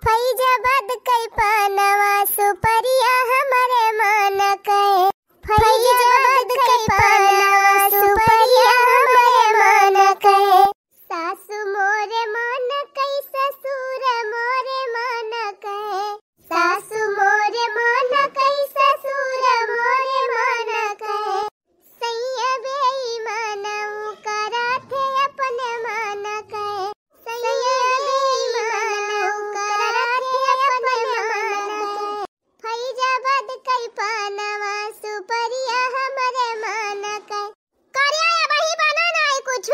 फैजाबाद कई पानवा सुपरिया हमारे मन कहे। फैजाबाद कई पानवा सुपरिया हमारे मन कहे। सासु मोरे मन कई ससुर मोरे मन कहे। सासु मोरे मन कई ससुर मोरे मन कहे। सैया बेईमान कराथे अपने मन कहे। सैया बेईमान कराथे अपने मन कहे। फैजाबाद कई पानवा सुपरिया हमारे मन कहे। करिया वही बनाना है कुछ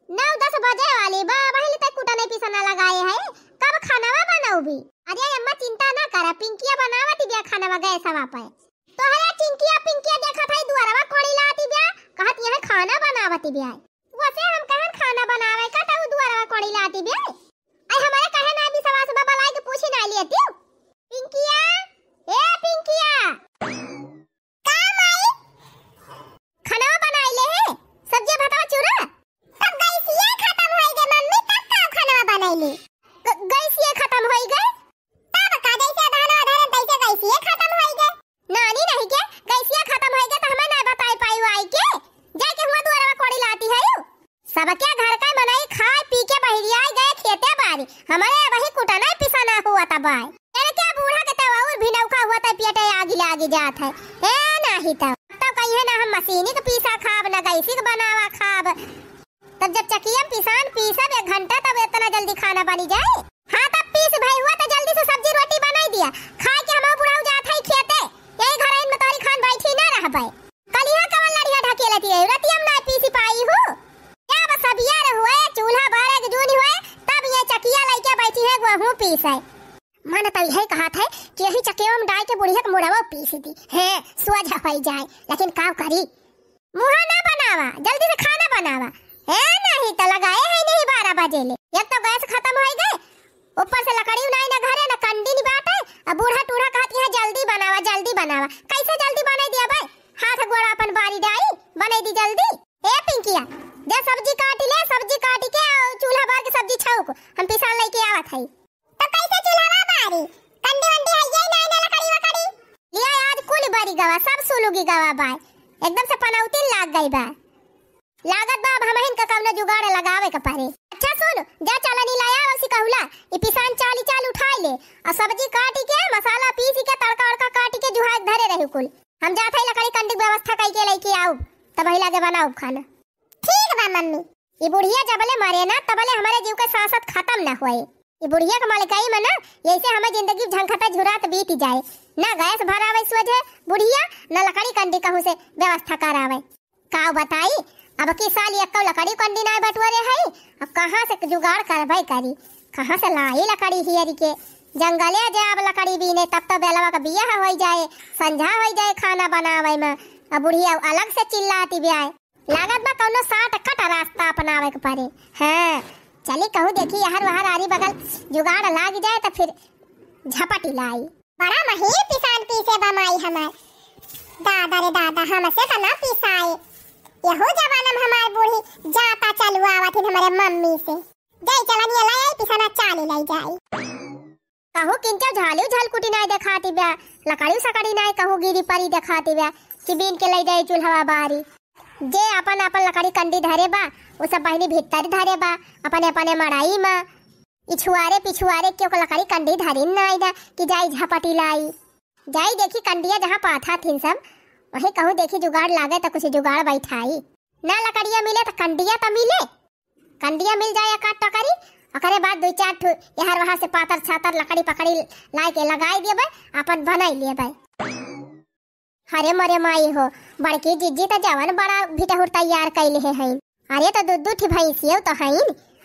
9-10 बजे वाली बा वही तक कुटा नहीं पिसना लगाए है। कब खानावा बनाऊ भी? अरे अम्मा चिंता ना करा, पिंकिया बनावती बिया खानावा गैस हवा पे। तोहरा पिंकिया देखा था दुआरवा कोड़ी लाती बिया, कहत यह खाना बनावती बिया। वैसे हम कहन खाना बनावे का त दुआरवा कोड़ी लाती बिया। आई हमारे कहे ना भी सवास बाबा लाई के पूछी ना लेती। पिंकिया ए पिंकिया काम आई खाना बनाई ले है। सब्जी भात चूरा तब गैसिया खत्म होई गए मम्मी, तब का खाना बनाई ले। गैसिया खत्म होई गए तब का जैसे धान आधार तैसे गैसिया खत्म होई गए। नानी नहीं के गैसिया खत्म होई गए त हमें ना बताई पाई आई के जाके हुआ दुआरवा कोड़ी लाती है। सब क्या घर का बनाई खाए पी के बहरिया गए खेते बारी। हमारे वही कुटा नहीं पिसाना हुआ तब आए। तेरे क्या बूढ़ा के तब और भी नौका हुआ त पेटे आगे जात है। ए नहीं तब कहिए ना हम मशीनी के पीसा खाब ना गैसी के बनावा खाब। तब जब चकिया पिसान पीसब 1 घंटा तब इतना जल्दी खाना बनी जाए। हाँ तब पीस भाई हुआ तो जल्दी से सब्जी रोटी बनाई दिया खाए के हम बुढ़ाऊ जात है खेते। यही घर में तोरी खान बैठी ना रह पाए। कलिया कवन लड़िया ढके लेती है रतियम ना पीसी पाई हूँ। क्या बस अब यार हुए चूल्हा बारे के जून हुए तब ये चकिया लेके बैठी है गेहूं पीस है। मन तो यही कहा था कि यही चकिया में डाल के बुढ़िया के मुड़वा पीस दी है सोझा हो जाए। लेकिन का करी मुहा ना बनावा जल्दी से खाना बनावा है। नहीं तो लगाए है नहीं 12 बजे ले। एक तो गैस खत्म हो गए ऊपर से लकड़ी नहीं ना घरे ना कंडी नहीं बाटे। अब बूढ़ा टूढ़ा कहती है जल्दी बनावा। कैसे जल्दी बना दिया भाई? हाथ गोड़ा अपन बारी डाई बना दी जल्दी। ए पिंकिया दे सब्जी काट ले, सब्जी काट के चूल्हा बार के सब्जी छौक हम पिसान लेके आवत है। तो कैसे चूल्हा बारी कंडी वंडी है ये ना लकड़ी वकड़ी लिया आज कुल बारी गवा सब सुलुगी गवा बाय एकदम से पनौती लाग गई बा। लागत बा हम हिन का कवना जुगाड़ लगावे के पारे। अच्छा सुन जा चलनी लाया उसी कहूला ये पिसान चाल उठा ले और सब्जी काट के मसाला पीस के तड़का वड़का काट के जुहा धरे रहे कुल। हम जात है लकड़ी कंडी की व्यवस्था कई के लेके आऊ तब ही लागे बनाऊ खाना। ठीक बा मम्मी। ये बुढ़िया जबले मरे ना तबले हमारे जीव का सांसत खत्म ना होए। ये बुढ़िया के मालिकाई में ना ऐसे हमें जिंदगी झंखता झुरात बीत जाए। ना गैस भरावे सोझे बुढ़िया ना लकड़ी कंडी कहू से व्यवस्था करावे। का बताई अब की साल एक लकड़ी कंडी ना बटवरे है। अब कहां से जुगाड़ करबै करी, कहां से लाई लकड़ी हियरी के जंगले जाब लकड़ी बीने तब तो बेलवा का बियाह हो जाए संझा हो जाए खाना बनावे में। अब बुढ़िया अलग से चिल्लाती बियाए लागत बा कौनो 60 रास्ता अपनावे के पड़े। हां चली कहू देखी हर वहां आरी बगल जुगाड़ लाग जाए तो फिर झपटी लाई। बड़ा महीन पिसान पीसे बमाई हमार दादा रे दादा हमसे तो ना पिसाए। यहो जवानम हमार बूढ़ी जाता चलुआ आवत हमारे मम्मी से जाई चलनी लाई पिसाना चाली लाई जाई। कहू किंचा झालू झलकुटी नहीं दिखाती बा लकड़ी सकड़ी नहीं कहू गिरी परी दिखाती बा कि बीन के ले जाई चूल्हा बारी। जे अपन लकड़ी कंडी धरे बा वो सब बहनी भीतर धरे बा अपने मड़ाई में इछुआरे पिछुआरे के लकड़ी कंडी धरी नहीं दा कि जाई झपटी लाई। जाई देखी कंडिया जहाँ पाथा थी सब वही कहू देखी जुगाड़ लागे तो कुछ जुगाड़ बैठाई। ना लकड़िया मिले तो कंडिया तो मिले। कंडिया मिल जाए काट टकरी अकरे बाद 2-4 ठो यार वहां से पातर छातर लकड़ी पकड़ी लाई के लगाई दिए अपन बनाई लिए भाई। हरे मरे माई हो बड़की जिज्जी तो जवन बड़ा भिटहुर तैयार कैले है। अरे तो दूध ठी भैंसियो तो है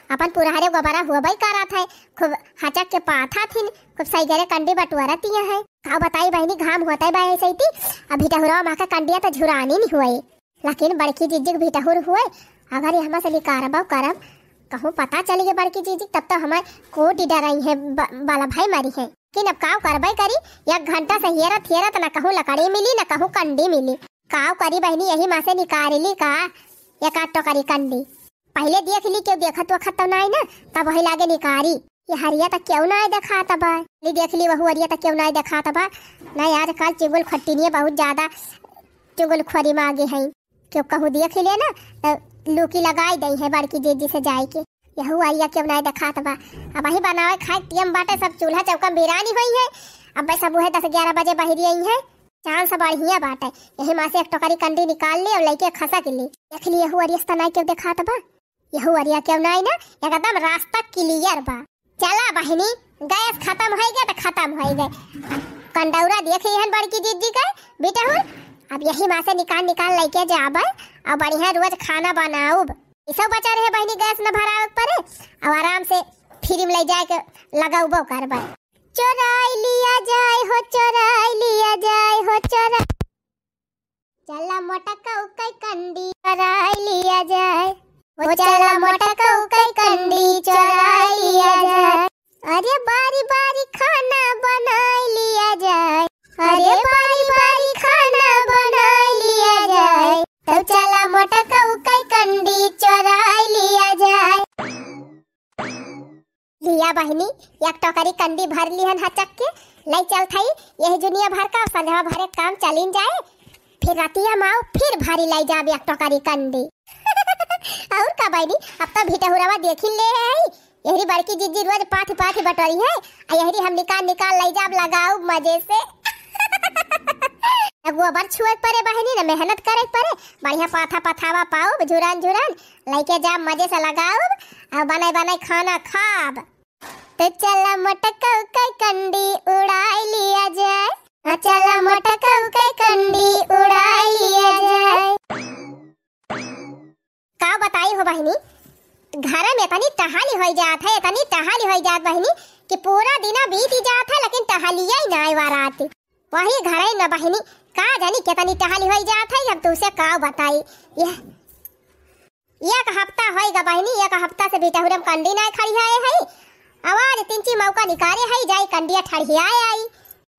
अपन पुरारे गोबरा हुआ भाई करत है खूब हचक के पाथा थिन खूब सही गरे कंडी बटुआरा तिया है। का बताई बहनी घाम होता है बाई सईती अब भिटहुरा मां का कंडिया तो झुरानी नहीं हुए। लेकिन बड़की जिज्जी भिटहुर हुए अगर हम से लिकारब करब कहूँ पता चली गई बड़की जिज्जी तब तो हमारे कोट डराई है बाला भाई मारी है। लेकिन अब काव करबे करी 1 घंटा से हेरत ना कहूँ लकड़ी मिली ना कहूँ कंडी मिली। काव करी बहनी यही माँ से निकाली का एक आटो करी कंडी पहले देख ली क्यों देखत वखत तो नहीं ना तब वही लागे निकारी ये हरिया तक क्यों ना दिखाता बा। ली देख ली वहु हरिया तक क्यों ना दिखाता बा। ना यार कल चुगल खट्टी बहुत ज्यादा चुगल खोरी में आगे है। क्यों कहूँ देख ले ना तो लूकी लगाई दई है बड़की जीजी से जाए के। यहू हरिया क्यों ना दिखाता बा। अब वही बनावे खाए टीएम बाटे सब चूल्हा चौका बिरानी हुई है। अब भाई सब 10-11 बजे बहरी आई है। चांद से बढ़िया बात है। यही माँ से एक टोकरी कंडी निकाल ली और लेके खसा के ली। देख ली यहू हरिया ना क्यों दिखाता बा। यहू हरिया क्यों ना ना एकदम रास्ता क्लियर बा। चला बहनी गैस खत्म हो गया तो खत्म हो गए। कंडौरा देख ली है बड़की जीजी का बेटा हूँ। अब यही माँ से निकाल लेके जाब और बढ़िया रोज खाना बनाओ। सब बचा रहे बहनी गैस न भरावे पड़े और आराम से फ्री में ले जाए के लगाओ करबा। चोराई लिया जाए हो चोराई लिया जाए हो चोरा। चला मोटा कई कंडी चोराई लिया जाए हो। चला मोटा कई कंडी चोराई लिया जाए। अरे बारी बारी खाना बनाई लिया जाए। अरे बारी बारी खाना बनाई लिया जाए। तो चला मोटा कई कंडी चोराई लिया जाए। लिया बहनी एक टोकरी कंडी भर ली हन हचक के ले चल थई। यही दुनिया भर का संध्या भरे काम चलिन जाए। फिर रतिया माओ फिर भारी लाई जाब एक टोकरी कंडी। और का बहनी अब तो भिटहुरवा देखी ले है। यही बड़की जीजी रोज पाथी बटोरी है। यही हम निकाल लाई जाब लगाओ मजे से। गोबर छुए परे बहनी ना मेहनत करे परे। बढ़िया पथावा पाओ झुरान लेके जाब मजे से लगाओ और बनाए खाना खाब। तो चला मोटका कई कंडी उड़ाई लिया जाए। चला मोटका कई कंडी उड़ाई लिया जाए। का बताई हो बहनी घर में इतनी टहाली हो जात बहनी कि पूरा दिन बीत जात है लेकिन टहलिया ही ना वारात। वही घर है न बहनी का जानी कितनी टहली हो जात है। अब तुसे का बताई। एक हफ्ता होएगा बहनी। एक हफ्ता से बेटा कंडी ना खड़ियाए है। आवाज तिंची मौका निकाले है जाई कंडिया ठड़ियाए आई।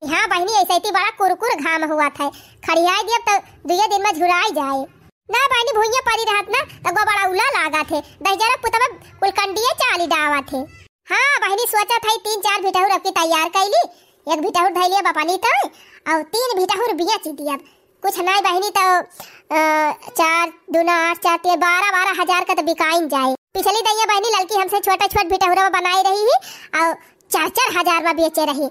हाँ बहनी ऐसे ही बड़ा कुरकुर घाम हुआ था। खड़ियाए दिया तो 2 दिन में झुराई जाए ना बहनी। भुइया पड़ी रहत ना तो बड़ा उला लागा थे। दहजरा पुतवा कुल कंडिया चाली डावा थे। हाँ बहनी सोचा था 3-4 भिटहुर अब की तैयार कैली। एक भिटहुर धैलिया बपानी तो और 3 भिटहुर बिया चितिया कुछ नहीं बहनी तो 4 दूना 8 4 3 12 हजार का तो बिकाइन जाए। पिछली दैया बहनी लड़की हमसे छोटा भिटहुरा बनाई रही है और 4-4 हजार में बेचे रही।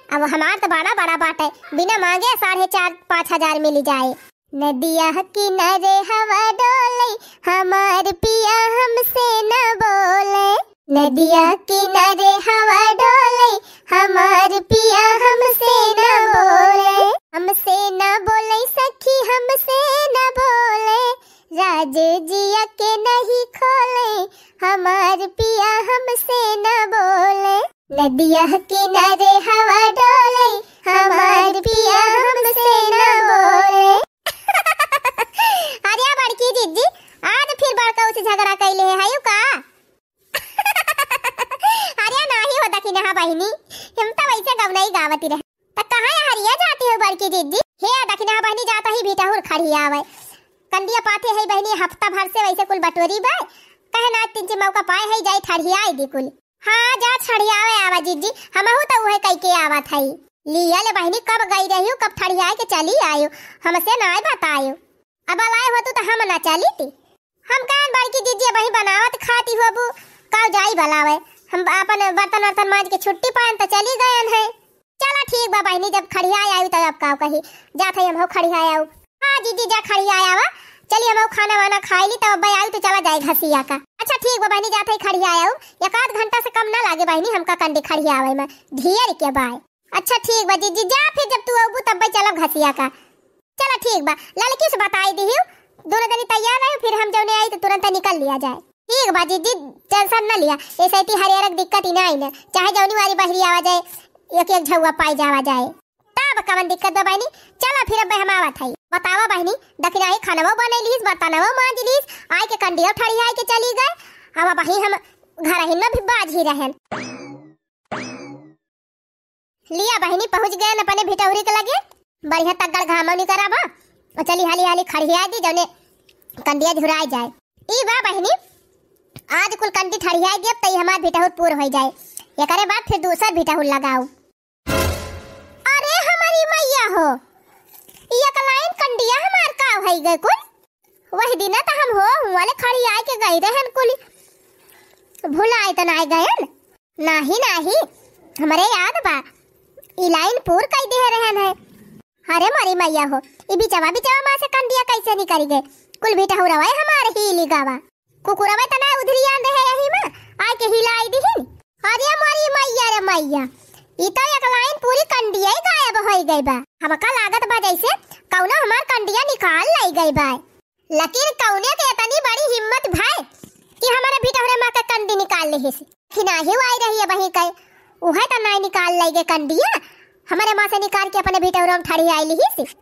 अब हमार तो बड़ा बात है बिना मांगे 4.5-5 हजार मिल जाए। नदिया किनारे हवा डोले हमार पिया हमसे न बोले। नदिया किनारे हवा डोले हमार पिया हमसे न बोले सखी हमसे न बोले। राज जिया के नहीं खोले हमार पिया हमसे न बोले। नदिया किनारे हवा डोले हमार पिया हमसे न बोले। अरे बड़की जीजी आज फिर बड़का उसे झगड़ा कैले है का। अरे नहीं होता कि ना बहनी हम तो वैसे गवनाई गावती रहे। तो कहाँ हरिया जाती हो बड़की जीजी। हे दखना बहनी जाता ही भिटहुर खड़िया आवे कंडिया पाते है बहनी हफ्ता भर से वैसे कुल बटोरी बा कहे ना 3 मौका पाए है जाई ठड़ियाई दी कुल। हाँ जा ठड़ियावे आवा जीजी हमहू तो वही कह के आवत है। लिया ले बहनी कब गई रही हो कब ठड़ियाए के चली आयो हमसे ना बतायो। अब लाए हो तो हम ना चली थी। हम कान बड़की जीजी वही बनावत खाती हो बू का जाई भलावे। हम अपन बर्तन मांज के छुट्टी पान तो चली गए हैं। चला ठीक बा बहनी जब खड़ियाए आयु तो अब का कही जात है हम खड़ियाए आऊ। हाँ जीजी जा खड़ियाए आवा चलिए हम खाना वाना खाई ली तब आयु तो चला जाए घसिया का। अच्छा ठीक बा बहनी जात है खड़ियाए आऊ 1-8 घंटा से कम ना लागे बहनी हमका कंडी खड़ियावे में ढेर के बाय। अच्छा ठीक बा जीजी जा फिर जब तू आऊ तब चलब घसिया का। चला ठीक बा लड़की से बताई दी दोनों जनी तैयार रहे फिर हम जब आई तो तुरंत निकल लिया जाए। ठीक बा जीजी टेंशन न लिया ऐसे ही हरियर दिक्कत ही ना आई ना चाहे जौनी वाली बहरी आवा जाए एक झौवा पाई जावा जाए तब कवन दिक्कत बा बहनी। चला फिर अब हम आवत है बतावा बहनी दखना ही खानवा बनैलीस बर्तनवा मांजलीस आए के कंडिया ठड़ियाए के चली गए। अब वही हम घर ही न भी बाज ही रहन। लिया बहनी पहुंच गए अपने भिटौरी के लगे बढ़िया तगड़ घामौनी कराबा और चली हाली खड़िया दी जौने कंडिया झुराई जाए। ई बा बहनी आज कुल कंडी ठड़ियाई दी तई हमार भिटौर पूर हो जाए। एकरे बाद फिर दूसर बिटहुर लगाऊ। अरे हमारी मैया हो, ये कलाइन कंडिया हमार का होई गए कुल। वही दिन त हम हो वाले खड़ी आए के गई रहन कुल, भुलाए त ना गए। नाही नाही हमरे याद बा, ई लाइन पूर कई दे रहन है। अरे मारी मैया हो, ई बिचवा मां से कंडिया कैसे निकल गए कुल बिटहुरवा हमारे ही लिगावा। कुकुरवा तना उधरी आंदे है यही में आके के हिलाई दिहिन। अरे मारी मैया रे मैया, ई तो एक लाइन पूरी कंडिया ही गायब होई गई बा। हमका लागत बा जैसे कौनो हमार कंडिया निकाल लाई गई बा। लेकिन कौने के इतनी बड़ी हिम्मत भाई कि हमारे बिटहुरे मां के कंडी निकाल ले हिस कि नाही आई रही है बही कई उहे त नहीं निकाल लाई गे कंडिया, हमारे मां से निकाल के अपने बिटहुरे में ठड़ी आई लिहिस।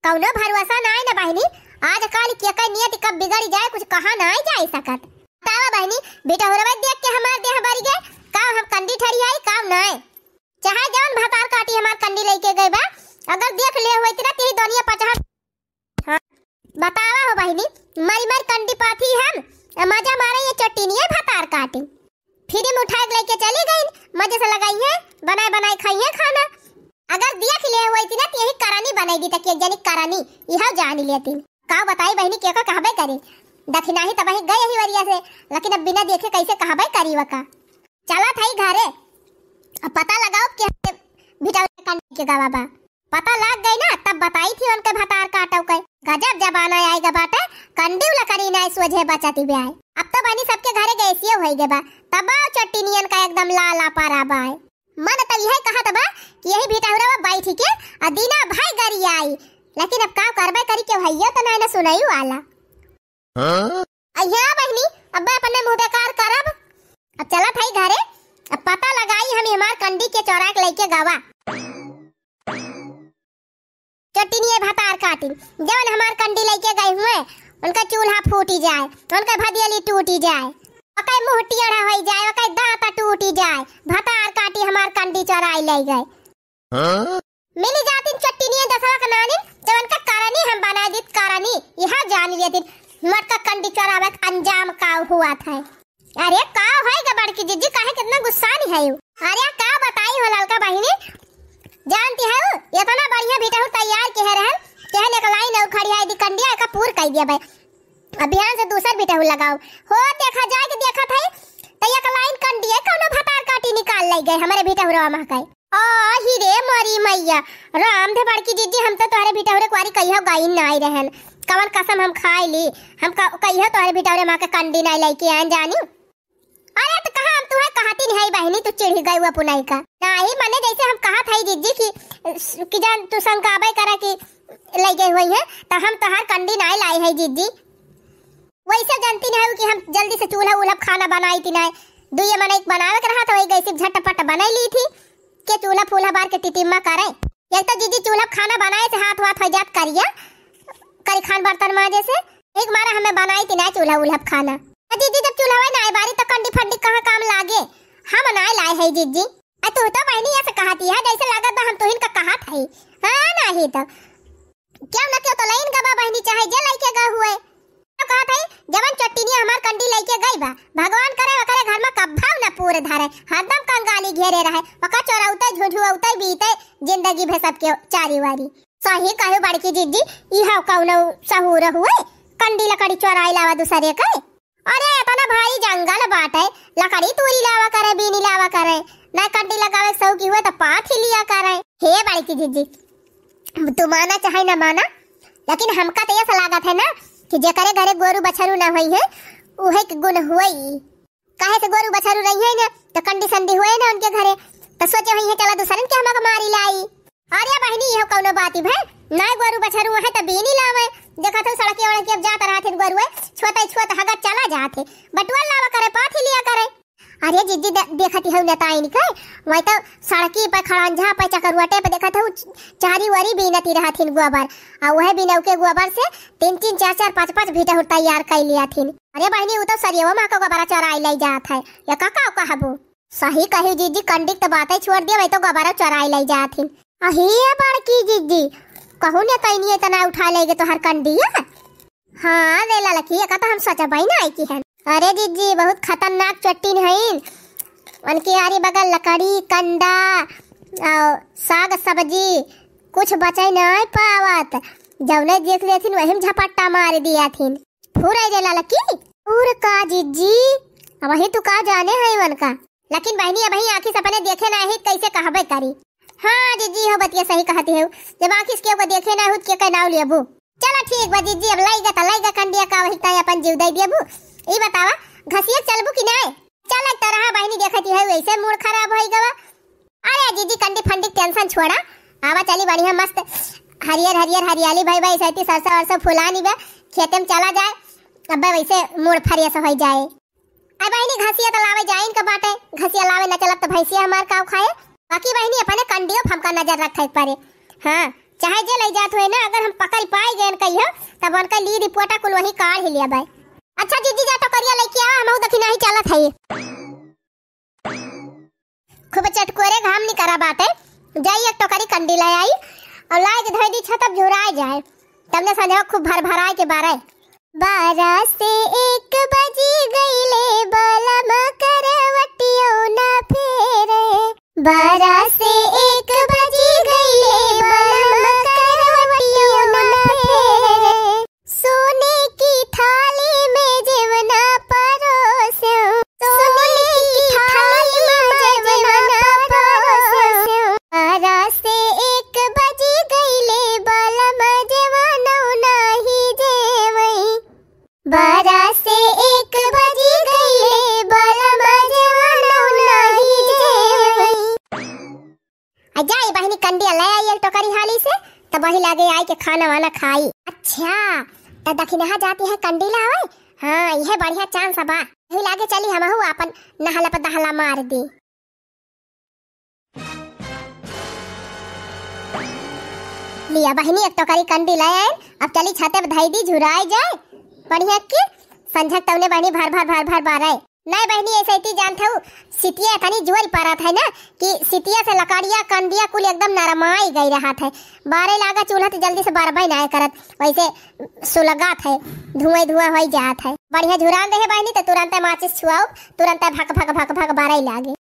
कौनो भरोसा नहीं ना बहनी, आज काल के कई नियत कब बिगड़ जाए कुछ कहा नहीं जा सकत। तावा बहनी बिटहुरे देख के हमार देह भर गए, का हम कंडी ठड़ी आई काम नहीं। चाहे जवन भतार काटी हमार कंडी लेके गए बा, अगर देख ले होई त तेरी दुनिया पचास। हां बतावा हो बहनी, मरी मरी कंडी पाथी हम मजा मारे ये चट्टीनिए भतार काटी फिर हम उठा के लेके चली गई, मजे से लगाई है बनाए बनाए खाई है खाना। अगर देख ले होई त यही करानी बनाई तक एक जनी करानी यह जान लेती। का बताई बहनी के का कहबे करे, दखिना ही तबाही गए ही वरिया से, लेकिन अब बिना देखे कैसे कहबे करी वका। चला थाई घरे अब पता लगाओ कि बिटहुरे कंडी के गावा बा। पता लग गई ना तब बताई थी उनके भतार काटो के। गजब जमाना आएगा बाटे, कंडी उला करी ना सोझे बचाती बे आए। अब तो बनी सबके घरे गैसियो होई गे बा, तबाव चट्टीनियन का एकदम लाला पारा बा। मन त यही कहत बा कि यही बिटहुरे बैठ के अदीना भाई गरी आई, लेकिन अब का करबे करी के भैया त नहीं ना सुनाई वाला। अइया बहनी अब अपने मुंह बेकार करब। अब चला थाई घरे, अब पता लगाई हम हमार कंडी के चौरा के लेके गावा। चट्टीनिए भतार काटी जवन हमार कंडी लेके गए हुए उनका चूल्हा फूटी जाए, उनका भदियली टूटी जाए, ओकै मुंह टेढ़ा होई जाए, ओकै दांत टूटी जाए। भतार काटी हमार कंडी चौराई ले गए। मिली जाती चट्टीनिए दसवा का नानी जवन का कारणी हम बना दित कारणी यह जान लेती मट का कंडी चौरावे का अंजाम का हुआ था। अरे का होएगा बड़की जीजी, काहे कितना गुस्सा नहीं है यू। अरे का बताई हो ललका बहिनी, जानती है इतना बढ़िया बिटहु तैयार के रहल कहने का लाइन और खड़ी है दी कंडिया का पूर कर दिया भाई। अभियान से दूसर बिटहु लगाओ हो, देखा जाए कि देखा था तो ये का लाइन कंडिया कोनो भतार काटी निकाल ले गए हमारे बिटहु रमा के। आ ही रे मारी मैया राम दे बड़की जीजी, हम तो तोरे बिटहु कुआरी कहियो गाइन ना आई रहन, कवन कसम हम खाई ली, हम कहियो तोरे बिटहु मां के कंडी नहीं लेके आन जानी। अरे तो कहां हम तुम्हें कहती नहीं बहनी, तू चिढ़ गई हुआ पुनाई का नहीं मने जैसे हम कहा था जीजी कि जान तू संकाबे करा कि ले गई हुई है तो हम तोहार कंडी नहीं लाई है जीजी। वैसे जानती नहीं कि हम जल्दी से चूल्हा उल्हा खाना बनाई थी नहीं, दुए मने एक बनावे के रहा था वही गैसी झटपट बनाई ली थी के चूल्हा फूल्हा बार के टिटिम्मा करे। एक तो जीजी चूल्हा खाना बनाए से हाथ वाथ हो जात करिया करी खान बर्तन माजे से, एक मारा हमें बनाई थी ना चूल्हा उल्हा खाना। जीजी जब चूल्हा नहीं बारी तो कंडी फंडी कहां काम लागे, हम नहीं लाए है जीजी। तू तो बहनी ऐसे कहती है जैसे लागत हम तुहिन का कहा था। हां नहीं तो क्यों ना क्यों तो लाइन गबा बहनी चाहे जे लेके गा हुए तो कहा था जवन चट्टीनिया हमार कंडी लेके गई बा, भगवान करे वकरे घर में कब्भाव ना पूरे धारे हरदम कंगाली घेरे रहे, वका चोराउते झुझुआउते बीते जिंदगी भर सबके चारी वारी। सही कहे बड़की जीजी, इहा कौनो सहूर हुए कंडी लकड़ी चोराई लावा दूसरे के। अरे इतना भारी जंगल बाटे, लकड़ी तूरी लावा करे बीनी लावा करे, ना कंडी लगावे सौ की हुए तो पाथ ही लिया करे। हे बड़की जीजी तू माना चाहे ना माना, लेकिन हमका तो ऐसा लागत है ना कि जेकरे घरे गोरू बछरू ना होई है उहे के गुण होई। काहे से गोरू बछरू रही है ना तो कंडी संदी हुए ना उनके घरे तो सोचे होई है चला दूसरन के हमका मारी लाई। अरे बहनी यह कौनो बात है ना, गोरू बछरू है तो बीनी लावे, देखा तो सड़क के अब जाता रहते गोरू छोटे छोटे हगा चला जाते बटुआ लावा करे पाथी लिया करे। अरे जीजी देखती है नताइन के वही तो सड़की पर खड़ंझा पे चकरुआटे पे देखा था चारी वारी बीनती रहथिन गोबर, और वह बिनौ के गोबर से 3-3 4-4 5-5 भीटा तैयार कर लिया थिन। अरे बहनी वो तो सरियो मां का गोबर चराई ले जात है या काका कहबो। सही कही जीजी, कंडी तो बातें छोड़ दिया वही तो गोबर चराई ले जाथिन। अही बड़की जीजी कहू ने तैनिए तना उठा लेगे तो हर कंडिया। हां वेला लखी का तो हम सोचा भाई ना आई की है। अरे जीजी बहुत खतरनाक चट्टीन है, उनकी आरी बगल लकड़ी कंडा और साग सब्जी कुछ बचाई नहीं पावत। जौने देख लेथिन वही झपट्टा मार दिया थिन। फूर आई ला लकी फूर का जीजी वही तू का जाने है उनका। लेकिन बहनी अब ही आंखी सपने देखे ना ही कैसे कहबे करी। हाँ जीजी हो बतिया सही कहती है। जब आंखी के को देखे ना हो के का नाव लेबू। चलो ठीक बा जीजी अब लाइगा कंडिया का वही ता अपन जीव दे देबू। ई बतावा घसिया चलबू कि नहीं? चल तरह बहनी देखती है वैसे मूड खराब होई गवा। अरे जीजी कंडी फंडी टेंशन छोड़ा आवा चली बढ़िया मस्त हरियर हरियर हरियाली भाई भाई सैती सरसा वरसा फुलानी बे खेते में चला जाए। अब वैसे मूड फरियस हो जाए। अब बहनी घसिया तो लावे जाइन का बाटे घसिया लावे न चलत तो भैंसिया हमार काव खाए। बाकी बहनी अपने कंडियो फमका नजर रखे पड़े। हाँ चाहे जे ले जात हुए ना अगर हम पकड़ पाए गए कहियो तब उनका ली रिपोर्टा कुल वही काढ़ ही लिया भाई। अच्छा जीजी जा तो करिया लेके आ हम दखिना ही चलत है। खूब चटकोरे घाम नहीं करा बाटे जाई एक टोकरी कंडी ले आई और लाए के धोई दी छत अब झुराए जाए तबने संझा खूब भर भराए के बारे 12 से 1 बजी गईले बलम करवटियो ना फेरे। 12 से 1 बजी गईले बलम करवटियो ना फेरे। सोने की थाली में जेवना परोस्यो सोने की थाली में जेवना परोस्यो। 12 से 1 बजी गईले बलम जेवना नाही जेवई। 12 से 1 बजी गईले बलम जेवना नाही जेवई। अजाई बहनी कंडिया ले आई एक टोकरी हाली से तब वही लागे आई के खाना वाना खाई। अच्छा तब दखिनहा जाती है कंडी लावे। हाँ यह बढ़िया चांस बा यही लागे चली हमहू अपन नहला पर दहला मार दी। लिया बहनी एक टोकरी कंडी ले आए अब चली छते पे धई दी झुराई जाए बढ़िया की संझक तवने बहनी भर भर बारे। नहीं बहनी ऐसे ही जानते हो सितिया तनी जोर पड़त है ना कि सितिया से लकड़िया कंदिया कुल एकदम नरमाई गई रहा था। बारे लागा चूल्हा तो जल्दी से बारबाई ना करत वैसे सुलगात है धुआं हो जात है। बढ़िया झुरान दे बहनी तो तुरंत माचिस छुआओ तुरंत भक बारई लागे।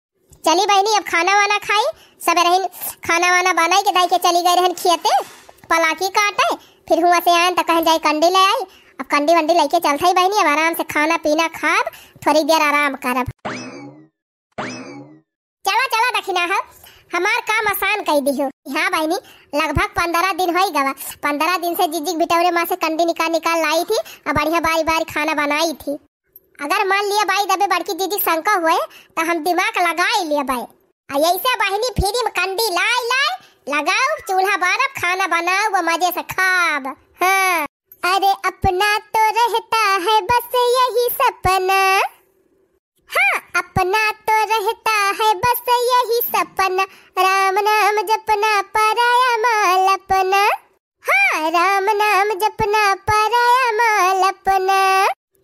चली बहनी अब खाना वाना खाई सब रहीन खाना वाना बनाई के दाई के चली गई रहन खेते पलाकी काटे फिर हुआ से आए तो कहीं जाए कंडी ले आई। अब कंडी वंडी लेके चलता ही बहनी अब आराम से खाना पीना खाब थोड़ी देर आराम करब। चला दखिना है हमार काम आसान कह दी हो। हाँ बहनी लगभग 15 दिन हो गवा। 15 दिन से जिजिक बिटौरे माँ से कंडी निकाल लाई थी और बढ़िया बारी खाना बनाई थी। अगर मान लिया बाई दबे बड़की जीजी शंका हुए तो हम दिमाग लगा ही लिया बाई। ऐसे बहनी फ्री में कंडी लाई लगाओ चूल्हा बारब खाना बनाओ वो मजे से खाब। हाँ अरे अपना तो रहता है बस यही सपना। हाँ अपना तो रहता है बस यही सपना राम नाम जपना पराया माल अपना। हाँ राम नाम जपना पराया माल अपना।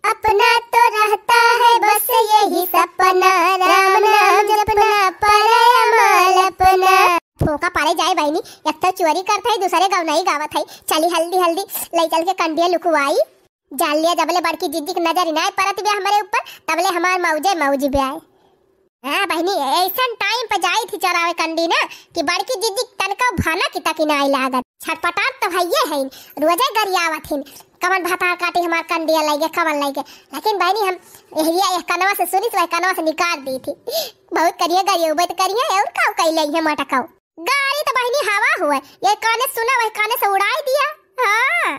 अपना तो रहता है बस यही सपना राम नाम जपना पराया माल अपना। फोका पारे जाए बहनी एक तो चोरी करता है दूसरे गाँव नहीं गावत है। चली हल्दी ले चल के कंडिया लुकवाई जाल लिया जबले बड़की जीजी की नजर इनाय परत भी हमारे ऊपर तबले हमार मौज भी आए। हाँ बहनी ऐसा टाइम पे जाई थी चरावे कंडी ना कि बड़की जीजी तनका भाना की तक नहीं लागत छटपटाट तो भैया है रोजे गरियावत हिन कमन भाता काटे हमार कंडिया लागे कमन लागे। लेकिन बहनी हम एरिया एक कनवा से सुनी तो कनवा से निकाल दी थी बहुत करिए गरियो बत करिए और काव कई लई है मटकाओ गाड़ी तो बहनी हवा हुआ ये काने सुना वही काने से उड़ाई दिया। हाँ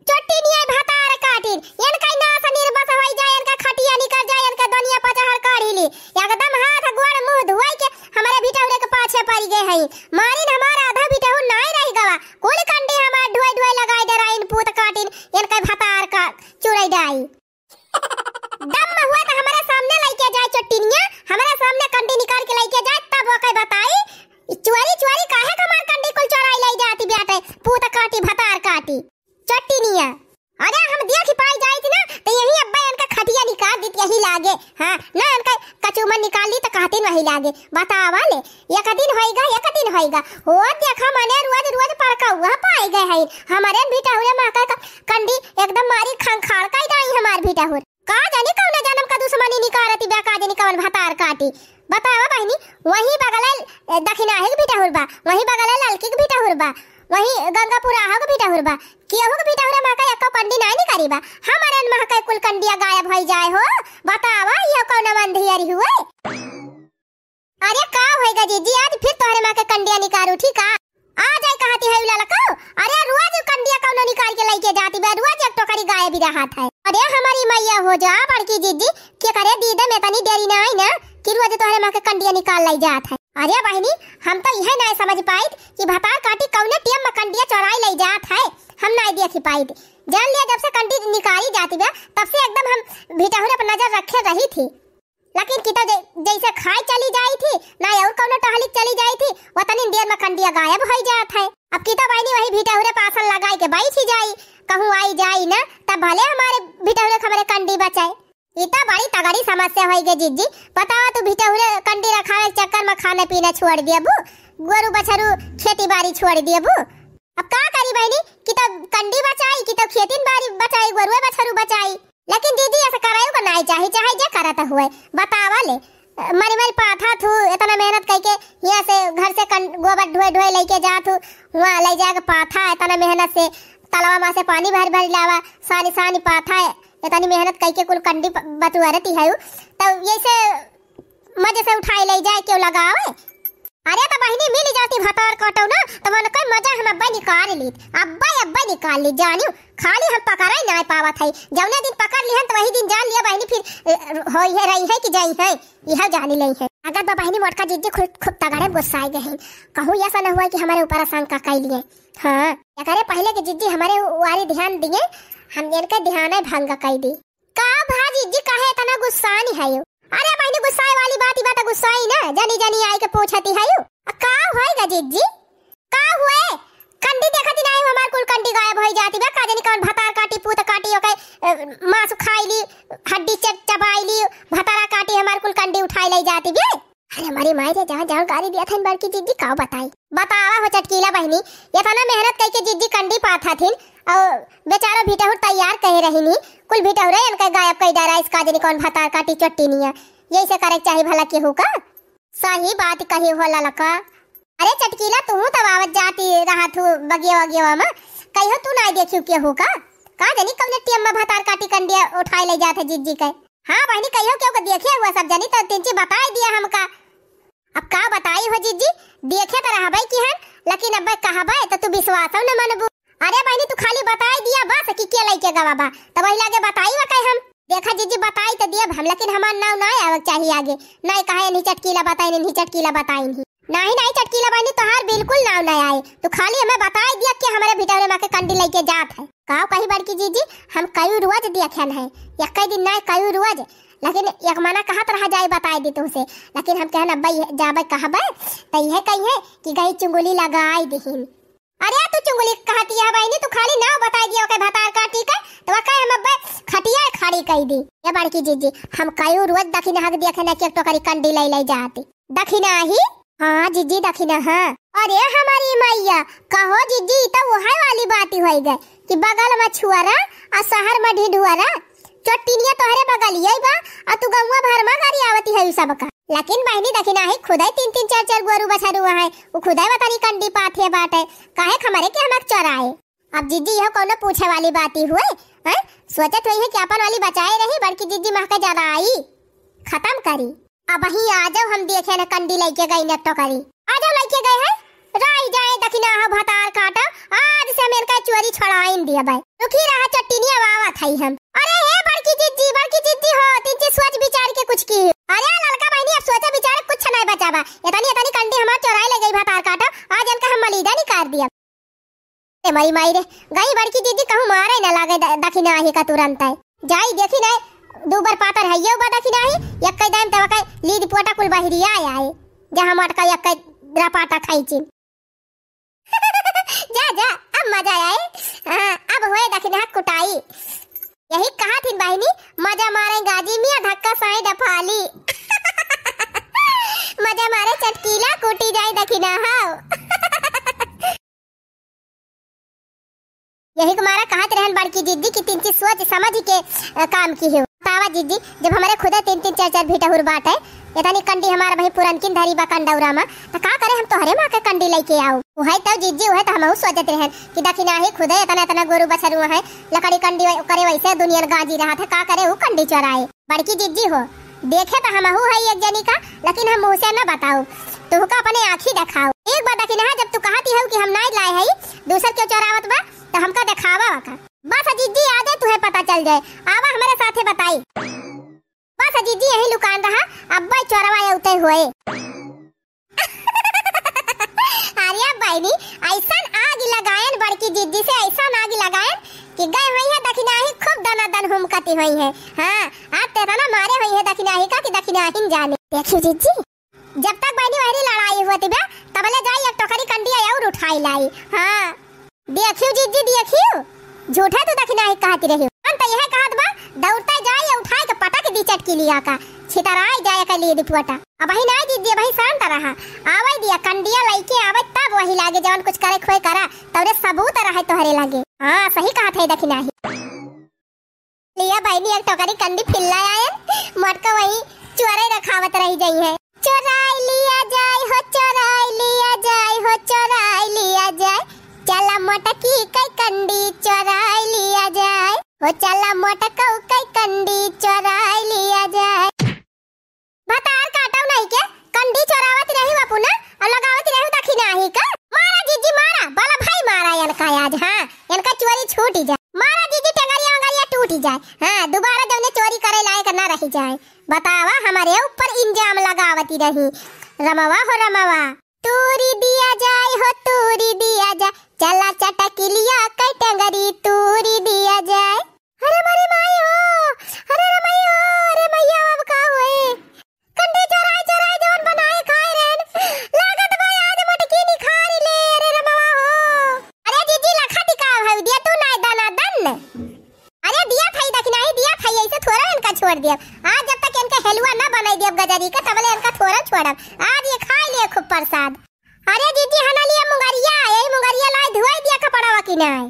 चोटी नहीं भातार काटिन इनका ना से निर्बस होई जाए इनका खटिया निकल जाए इनका दुनिया पचहर काढ़ी ली एकदम हाथ गोड़ मुंह धोई के हमारे बिटौरे के पाछे पड़ गए हैं। मारिन हमारा आधा बिटहु नहीं रह गवा कुल कंडी हमार ढोई लगाई दे राइन पूत काटिन इनका भातार का चुराई डाई दम हुआ तो हमारे सामने लेके जाए चोटिनिया हमारे सामने कंडी निकाल के लेके जाए तब वो कह बताई चोरी काहे हमार कंडी कुल चोराई लाई जाती बेटे पूत काटी भातार काटी चोटिनिया। अरे हम देख पाई जाई थी ना तो यही अब्बा इनका खटिया निकाल दी यही लागे। हाँ ना इनका कचूमन निकाल ली तो कहती वही लागे बतावा ले एक दिन होएगा हो देखा मने रोज पड़का हुआ पाई गए है हमारे बेटा हुए माका का कंडी एकदम मारी खंखाड़ का डाई हमार बेटा हो का जाने कौन जन्म का दुश्मनी निकारती बा, का जाने कौन भतार काटी। बतावा बहनी, वही बगल दक्षिणा है बेटा हुरबा, वही बगल ललकी के बेटा हुरबा, वही गंगापुर आहा के बेटा हुरबा, केहू के बेटा हुरा महका एको कंडी नहीं करीबा, हमारे महका कुल कंडिया गायब हो जाए हो। बतावा ये कौन मंदिर हुए। अरे का होएगा जीजी, आज फिर तोहरे मां के कंडिया निकारू ठीक है। आ जाए कहती है उला लकाओ। अरे रोज कंडिया कौनो निकाल के लेके जाती बे, रोज एक टोकरी गाय भी रहा था। अरे हमारी मैया हो जा बड़की जीजी, के करे दीदे में तनी देरी ना आई ना कि रोज तोहरे मां के कंडिया निकाल लाई जात है। अरे बहनी, हम तो यह नहीं समझ पाई कि भतार काटी कौने टेम में कंडिया चोराई लाई जात है, हम नहीं देखी पाई। जान लिया जब से कंडी निकाली जाती बे तब से एकदम हम भिटाहुरे पर नजर रखे रही थी, लेकिन किता जैसे खाई चली जाई थी ना और कौनो टहली चली जाई थी, वतनी देर में कंडिया गायब हो जात है। अब किता बहनी वही भिटाहुरे पासन लगाई के बैठ ही जाई, कहूं आई जाई ना तब भले हमारे भिटाहुरे हमारे कंडी बचाए। इतना बड़ी तगड़ी समस्या हो गई जीजी। बतावा तू भिटाहुरे कंडी रखावे के चक्कर में खाने पीने छोड़ दिए बू, गोरु बछरू खेती बाड़ी छोड़ दिए बू। अब का करी बहनी, किता कंडी बचाई, किता खेती बाड़ी बचाई, गोरु बछरू बचाई, लेकिन दीदी ऐसा करायो का नहीं चाहिए, चाहे जे करता हुए। बतावा ले मरी मरी पाथा थू, इतना मेहनत करके यहाँ से घर से गोबर ढोए ढोए लेके जा थू, वहाँ ले जाके पाथा इतना मेहनत से तलवा में से पानी भर भर लावा, सानी सानी पाथा इतनी मेहनत करके कुल कंडी बटुआरती है, तो ये से मजे से उठाई ले जाए क्यों लगावे। अरे तो बहनी मिल जाती भतार काटो ना तो मन कोई मजा हम अब्बा निकाल ली, अब्बा निकाल ली जानियो, खाली हम पकड़ा ही नहीं पावत है। जौने दिन पकड़ ली तो वही दिन जान लिया बहनी फिर होई है रही है कि जाई है यह जानी नहीं है। अगर बा बहनी मोटका जीजी खूब तगड़े गुस्साए गए हैं, कहूँ ऐसा न हुआ कि हमारे ऊपर आशंका कर लिए। हाँ करे पहले के जीजी हमारे वारी ध्यान दिए, हम इनका ध्यान है भंग कर दी। का भा जीजी काहे इतना गुस्सा नहीं है। अरे बहनी गुस्साए वाली बात ही बात गुस्साई ना, जानी जानी आई के पूछती है यू का होएगा जीजी, का हुए कंडी देखती नहीं हमार कुल कंडी गायब हो जाती बे, का जानी कौन भतार काटी पूत काटी ओके मांस खाई ली, हड्डी चबाई ली, भतारा काटी हमार कुल कंडी उठाई ले जाती बे। अरे हमारी माई रे जहां जहां गाली दिया था इन बड़की जीजी का बताई। बतावा हो चटकीला बहनी, ये था ना मेहनत करके जीजी कंडी पाथा थी और बेचारा भिटाहुर तैयार कह रही नी, कुल भिटाहुर इनका गायब कई डारा, इसका जनी कौन भतार काटी चट्टी नहीं है, यही से करे चाहिए भला केहू का। सही बात कही हो ललका। अरे चटकीला तू तो आवाज जाती रहा तू बगिया वगिया में, कहियो तू नहीं देखियो केहू का जनी कौन टेम में भतार काटी कंडिया उठाई ले जाते जीजी के। हाँ बहनी कहियो केहू को देखे हुआ सब जनी तो तीन चीज बता दिया हमका। अब का बताई हो जीजी, देखे तो रहबे की हन, लेकिन अब कहबे तो तू विश्वास न मनबू। अरे बहनी तू खाली बताई दिया बस कि के लइके गवाबा, तब वही लागे बताई वा कह हम देखा जीजी बताई तो दिया हम, लेकिन हमार नाव ना आवे चाहिए आगे, नहीं कहे नहीं चटकीला बताई नहीं चटकीला बताई नहीं चटकीला बहनी तोहार बिल्कुल नाव नहीं आए, तो खाली हमें बताई दिया कि हमारे भिटारे मां के कंडी लेके जात है। का कही बड़की जीजी हम कई रोज देखन है, एक दिन नहीं कई रोज, लेकिन एक मना कहत रहा जाए बताई दी तुमसे, लेकिन हम कहन अब्बा जाबे कहबे तो यह कही है कि गई चुंगली लगाई दहीन। अरे तू चुंगली कहती है बहनी, तू खाली नाव बताई दिया ओके भतार काटी का, तो कहे हम अब्बा खटिया खड़ी कह दी। ये बड़की जीजी हम कई रोज दखिना हक देखना कि एक टोकरी कंडी ले जाती दखिना ही। हाँ जीजी दखिना हाँ। अरे हमारी मैया कहो जीजी तो वही वाली बात ही हो गई कि बगल में छुआरा और शहर में ढिढुआरा, चोटिनिया तोहरे बगल यही बा और तू गौवा भर में गाड़ी आवती है सब का, लेकिन बहनी दखिना है खुदाई 3-3 4-4 गोरु बछरू है, वो खुदाई बतानी कंडी पाथे बाटे काहे खमरे के हमक चोराए। अब जीजी यह कोनो पूछे वाली बात ही हुए हैं, सोचत हुई है कि अपन वाली बचाए रही, बड़की जीजी महका ज्यादा आई खत्म करी। अब ही आ जाओ हम देखे ना कंडी लेके गई न तो करी, आ जाओ लेके गए हैं राई जाए दखिना हा भतार काटा, आज से मेरे का चोरी छड़ाइन दिया भाई, रुकी रहा चट्टीनिया वावा थई हम। अरे हे बड़की जीजी हो तीन सोच विचार के कुछ की। अरे ललका बहनी अब सोचा विचार कुछ नहीं बचाबा, इतनी कंडी हमार चोराई ले गई भतार काटा, आज इनका हम मलीदा निकाल दिया। ए मरी माई रे गई बड़की जीजी कहूं मारे न लागे दखिना ही का तुरंत है जाई देखी नहीं दूबर पातर है ये बा दखिना ही एक कई दाम तब कई लीड पोटा कुल बाहरी आए जहां मटका एक कई द्रापाटा खाई चिन जा अब मजा आए। हां अब होए दखिना कुटाई, यही कहा थी बहनी मजा मारे गाजी मियां धक्का साई डफाली मजा मारे चटकीला कुटी जाए दखिना हां यही हमारा कहत रहन बड़की दीदी की तीन चीज सोच समझ के काम की है। तावा जीजी जब हमारे खुदा 3-3 4-4 भीटा हुर बाट है इतनी कंडी हमारा भाई पुरनकिन धरी बा कंडौरा में तो का करे हम तोहरे मां के कंडी लेके आओ उहे तो जीजी उहे तो हमहु सोचत रहन कि दखिना ही खुदे इतना इतना गोरु बछरू है लकड़ी कंडी करे वैसे दुनिया गाजी रहा था का करे वो कंडी चोराए बड़की जीजी हो देखे तो हमहु है एक जनी का लेकिन हम मुंह से न बताओ तू का अपने आंखी दिखाओ एक बार दखिना जब तू कहती है कि हम नहीं लाए है दूसर क्यों चोरावत बा तो हमका दिखावा का बस जीजी आ जाए तुम्हें पता चल जाए आवा हमारे साथे बताई बस जीजी यही लुकान रहा अब्बा चोरवा उते हुए अरे बहनी ऐसा आग लगायन बड़की जीजी से ऐसा आग लगायन कि गए हुई है दखिनाही खूब दना दन हुमकती हुई है हां आज तेरा ना मारे हुई है दखिनाही का कि दखिनाही जाने देखियो जीजी जब तक बहनी वही लड़ाई हुई थी बे तबले जाई एक टोकरी कंडी और उठाई लाई हां देखियो जीजी देखियो झूठा तो दखिनाही कहती रही अंत यह कहत बा दौड़ता जाए उठाए के पटक दी चटकी लिया का छितराई जाए के लिए दिपवटा अब ही नहीं दीदी भाई शांत रहा आवे दिया कंडिया लइके आवे तब वही लागे जवन कुछ करे खोए करा तोरे सबूत रहे तोहरे लागे हां सही कहत है दखिनाही लिया बहनी एक टोकरी कंडी फिल्ला आयन मटका वही चोरे रखावत रही गई है चोराई लिया जाए हो चोराई लिया जाए हो चोराई लिया जाए चला मटकी कई कंडी चोराई लिया जाए हो चला मटका कई कंडी चोराई लिया जाए बतार काटो नहीं के कंडी चोरावत रही बापू ना और लगावत रही दखिनाही का मारा जीजी मारा बाला भाई मारा इनका आज हां इनका चोरी छूट जाए मारा जीजी टंगरिया अंगरिया टूट जाए हां दोबारा जब ने चोरी करे लायक ना रह जाए बतावा हमारे ऊपर इंजाम लगावती रही रमवा हो रमवा तूरी दिया जाए हो तूरी दिया जाए चला चटकिलिया कई टंगरी तूरी दिया जाए अरे मारी माई हो अरे रमई हो अरे मैया अब का होए कंडी चोराई चोराई जोन बनाए खाए रेन लागत भाई आज मटकी नहीं खा रही ले अरे रमवा हो अरे जीजी लखा टिका है दिया तू ना दाना दन अरे दिया थाई दखिनाही दिया थाई ऐसे थोड़ा इनका छोड़ दिया आज जब तक इनका हलवा ना बनाई दिया गजरी का तबले इनका थोड़ा छोड़ब आज ये खा लिए खूब प्रसाद अरे जीजी हना लिया मुंगरिया यही मुंगरिया लाई धुआई दिया कपड़ा की नहीं